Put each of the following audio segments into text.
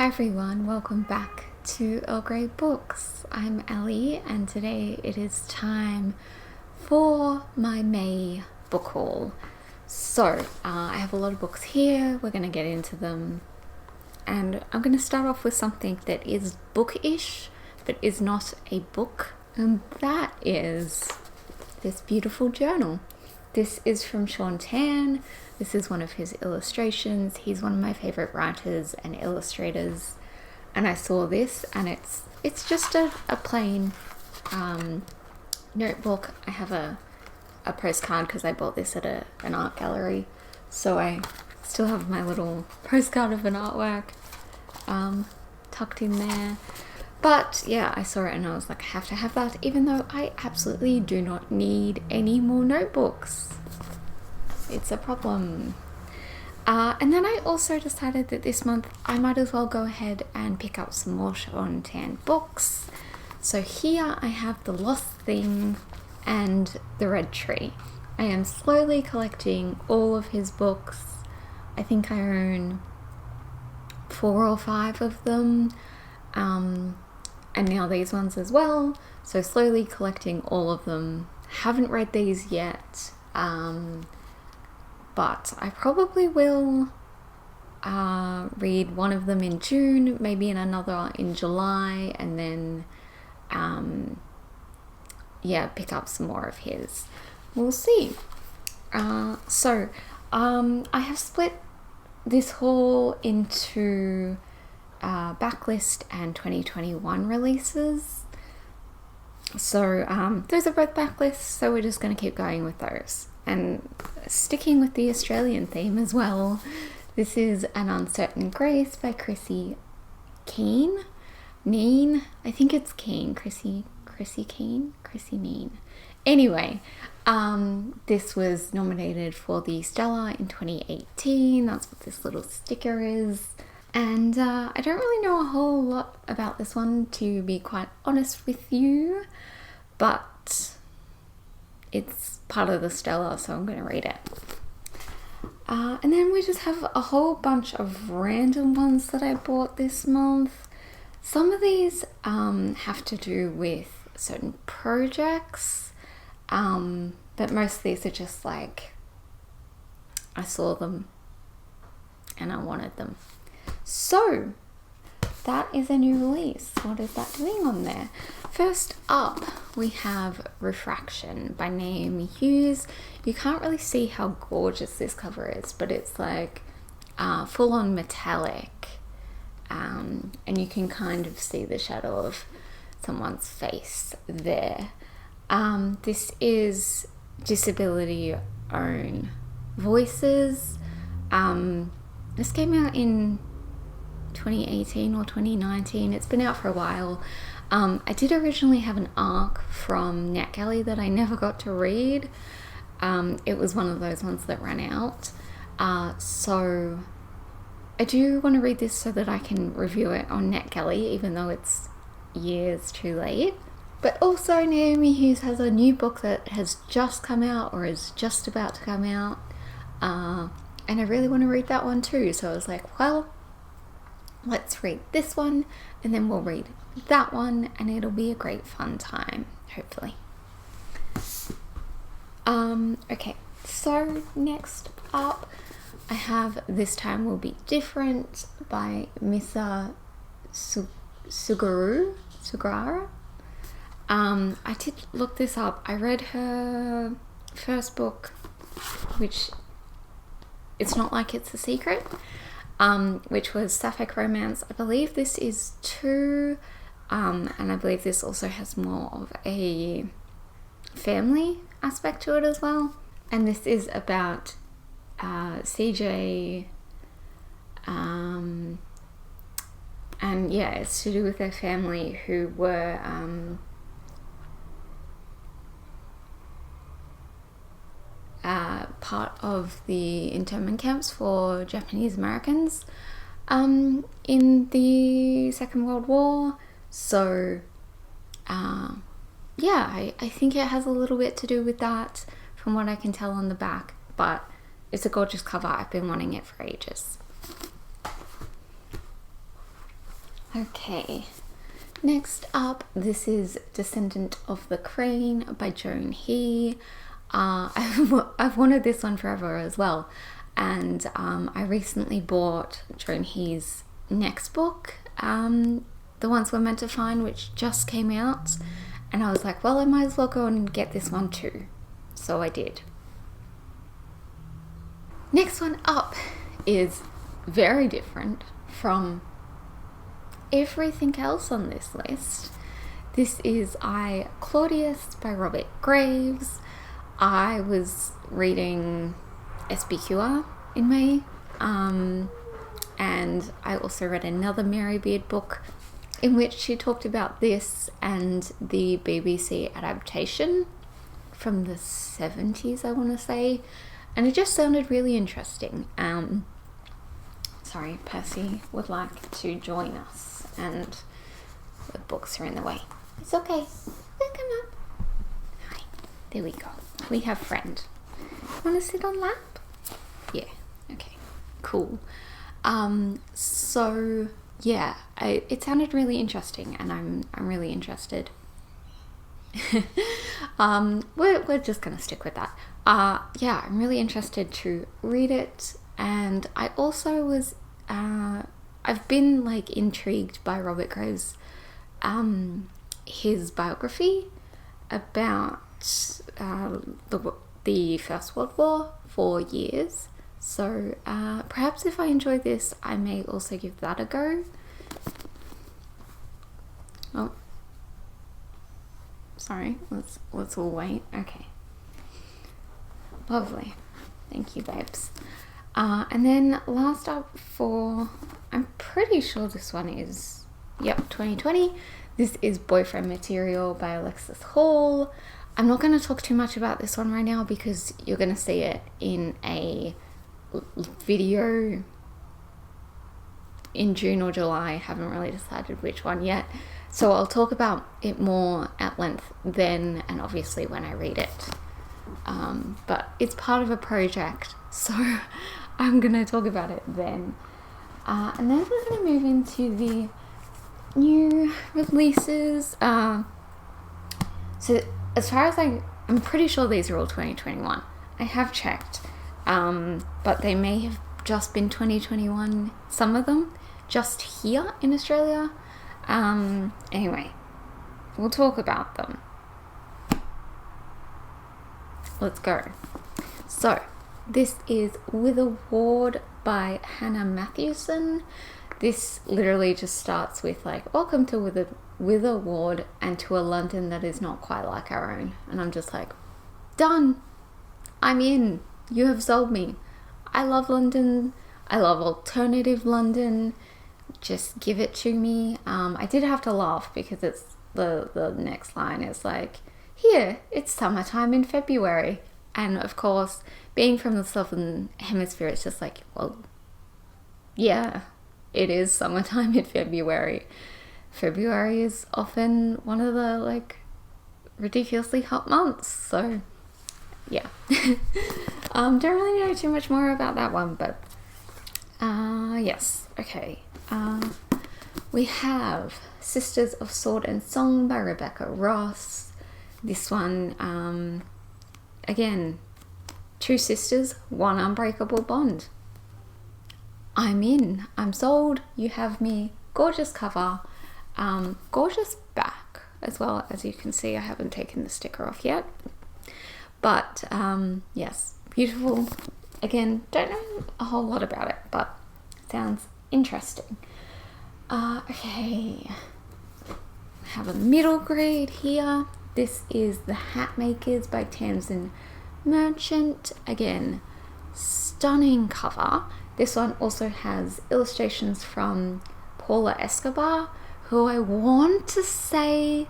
Hi everyone, welcome back to Earl Grey Books. I'm Ellie and today it is time for my May book haul. So I have a lot of books here, we're going to get into them, and I'm going to start off with something that is bookish but is not a book, and that is this beautiful journal. This is from Sean Tan. This is one of his illustrations. He's one of my favorite writers and illustrators. And I saw this and it's just a plain notebook. I have a postcard because I bought this at an art gallery. So I still have my little postcard of an artwork tucked in there. But yeah, I saw it and I was like, I have to have that, even though I absolutely do not need any more notebooks. It's a problem. And then I also decided that this month I might as well go ahead and pick up some more Sean Tan books. So here I have The Lost Thing and The Red Tree. I am slowly collecting all of his books. I think I own 4 or 5 of them. And now these ones as well. So slowly collecting all of them. Haven't read these yet. But I probably will read one of them in June, maybe in another in July, and then pick up some more of his. We'll see. So I have split this haul into backlist and 2021 releases. So those are both backlists, so we're just going to keep going with those. And sticking with the Australian theme as well, this is An Uncertain Grace by Chrissy Neen. I think it's Keen. Chrissy Neen. Anyway, this was nominated for the Stella in 2018. That's what this little sticker is. And I don't really know a whole lot about this one, to be quite honest with you, but it's part of the Stella, so I'm going to read it. And then we just have a whole bunch of random ones that I bought this month. Some of these have to do with certain projects, but most of these are just like, I saw them and I wanted them. So that is a new release. What is that doing on there? First up, we have Refraction by Naomi Hughes. You can't really see how gorgeous this cover is, but it's like full on metallic, and you can kind of see the shadow of someone's face there. This is Disability Own Voices. This came out in 2018 or 2019. It's been out for a while. I did originally have an ARC from NetGalley that I never got to read. It was one of those ones that ran out. So I do want to read this so that I can review it on NetGalley, even though it's years too late. But also Naomi Hughes has a new book that has just come out or is just about to come out. And I really want to read that one too. So I was like, well, let's read this one and then we'll read that one and it'll be a great fun time, hopefully. Okay, so next up I have This Time Will Be Different by Misa Sugara. I did look this up. I read her first book, which it's not like it's a secret, which was Sapphic Romance. I believe this is 2, and I believe this also has more of a family aspect to it as well. And this is about CJ, and yeah, it's to do with their family who were part of the internment camps for Japanese Americans in the Second World War. So I think it has a little bit to do with that from what I can tell on the back, but it's a gorgeous cover. I've been wanting it for ages. Okay, next up, this is Descendant of the Crane by Joan He. I've wanted this one forever as well, and I recently bought Joan He's next book, The Ones We're Meant to Find, which just came out, and I was like, well, I might as well go and get this one too, so I did. Next one up is very different from everything else on this list. This is Claudius by Robert Graves. I was reading SBQR in May, and I also read another Mary Beard book in which she talked about this and the BBC adaptation from the 70s, I want to say, and it just sounded really interesting. Sorry, Percy would like to join us and the books are in the way. It's okay. They'll come up. Hi. There we go. We have friend. Want to sit on lap? Yeah. Okay. Cool. So yeah, it sounded really interesting, and I'm really interested. We're just gonna stick with that. Yeah, I'm really interested to read it, and I also was I've been like intrigued by Robert Graves, his biography about the First World War for years. So perhaps if I enjoy this, I may also give that a go. Oh, sorry. Let's all wait. Okay. Lovely. Thank you, babes. And then last up I'm pretty sure this one is, 2020. This is Boyfriend Material by Alexis Hall. I'm not going to talk too much about this one right now because you're going to see it in a video in June or July. I haven't really decided which one yet. So I'll talk about it more at length then, and obviously when I read it. But it's part of a project, so I'm going to talk about it then. And then we're going to move into the new releases. So as far as I'm pretty sure these are all 2021. I have checked, but they may have just been 2021, some of them, just here in Australia. Anyway, we'll talk about them. Let's go. So, this is With a Ward by Hannah Matthewson. This literally just starts with like, welcome to With a Ward and to a London that is not quite like our own. And I'm just like, done. I'm in. You have sold me. I love London. I love alternative London. Just give it to me. I did have to laugh because it's the next line is like, here, it's summertime in February. And of course, being from the Southern Hemisphere, it's just like, well, yeah, it is summertime in February. February is often one of the like ridiculously hot months. So yeah. Don't really know too much more about that one, but yes. Okay. We have Sisters of Sword and Song by Rebecca Ross. This one, again, two sisters, one unbreakable bond. I'm in. I'm sold. You have me. Gorgeous cover. Gorgeous back as well. As you can see, I haven't taken the sticker off yet. But, yes, beautiful. Again, don't know a whole lot about it, but sounds interesting. Okay. I have a middle grade here. This is The Hat Makers by Tamzin Merchant. Again, stunning cover. This one also has illustrations from Paula Escobar, who I want to say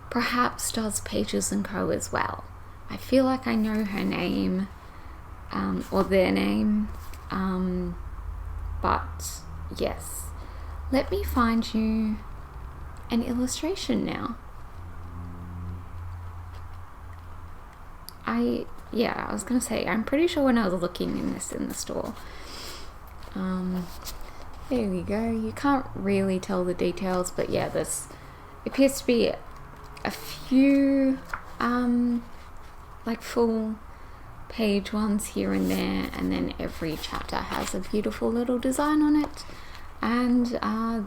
perhaps does Pages & Co. as well. I feel like I know her name, or their name, but yes. Let me find you an illustration now. I was gonna say, I'm pretty sure when I was looking in this in the store, There we go. You can't really tell the details, but yeah, this appears to be a few like full page ones here and there, and then every chapter has a beautiful little design on it, and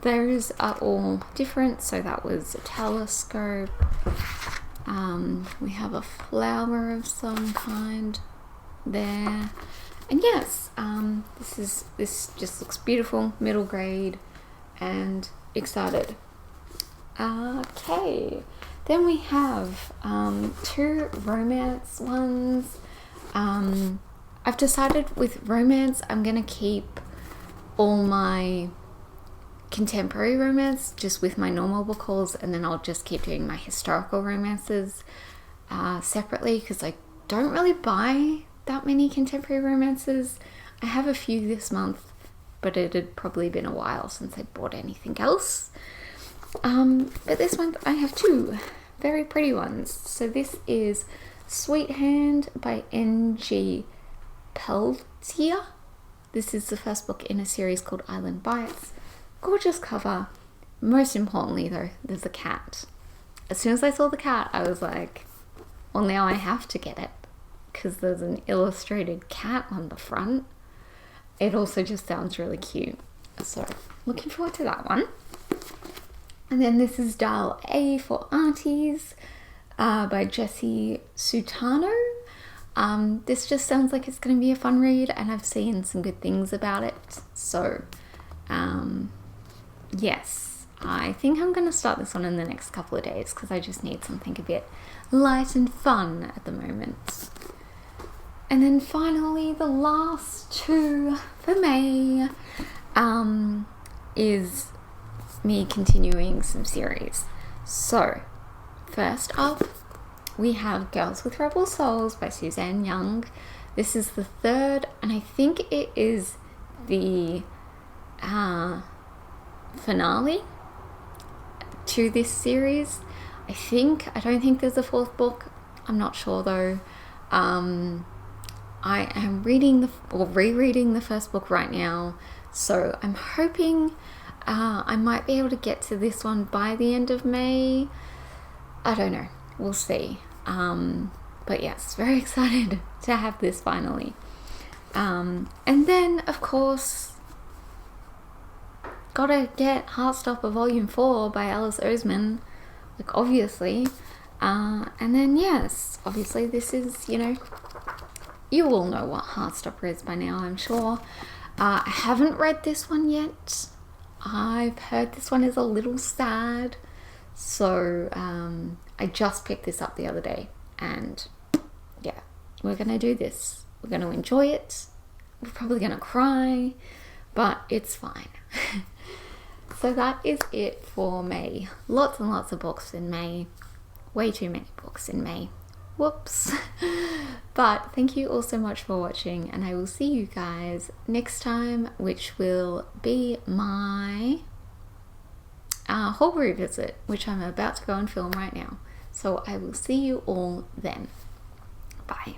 those are all different. So that was a telescope. We have a flower of some kind there, and yes, this just looks beautiful, middle grade, and excited. Okay, then we have two romance ones. I've decided with romance I'm gonna keep all my contemporary romance just with my normal book hauls, and then I'll just keep doing my historical romances separately, because I don't really buy that many contemporary romances. I have a few this month, but it had probably been a while since I'd bought anything else. But this month I have two very pretty ones. So this is Sweet Hand by N.G. Pelvia. This is the first book in a series called Island Bites. Gorgeous cover. Most importantly though, there's a cat. As soon as I saw the cat, I was like, well, now I have to get it, because there's an illustrated cat on the front. It also just sounds really cute. So looking forward to that one. And then this is Dial A for Aunties by Jessie Sutano. This just sounds like it's going to be a fun read, and I've seen some good things about it. So, yes, I think I'm going to start this one in the next couple of days, because I just need something a bit light and fun at the moment. And then finally, the last two for May is me continuing some series. So, first up, we have Girls with Rebel Souls by Suzanne Young. This is the third, and I think it is the finale to this series. I don't think there's a fourth book. I'm not sure though. I am rereading the first book right now, so I'm hoping I might be able to get to this one by the end of May. I don't know. We'll see. But yes, very excited to have this finally. And then, of course, gotta get Heartstopper Volume 4 by Alice Oseman. Like, obviously. And then, yes, obviously this is, you all know what Heartstopper is by now, I'm sure. I haven't read this one yet. I've heard this one is a little sad. So, I just picked this up the other day. And, yeah, we're going to do this. We're going to enjoy it. We're probably going to cry. But it's fine. So that is it for May. Lots and lots of books in May. Way too many books in May. Whoops. But thank you all so much for watching, and I will see you guys next time, which will be my haul revisit, which I'm about to go and film right now. So I will see you all then. Bye.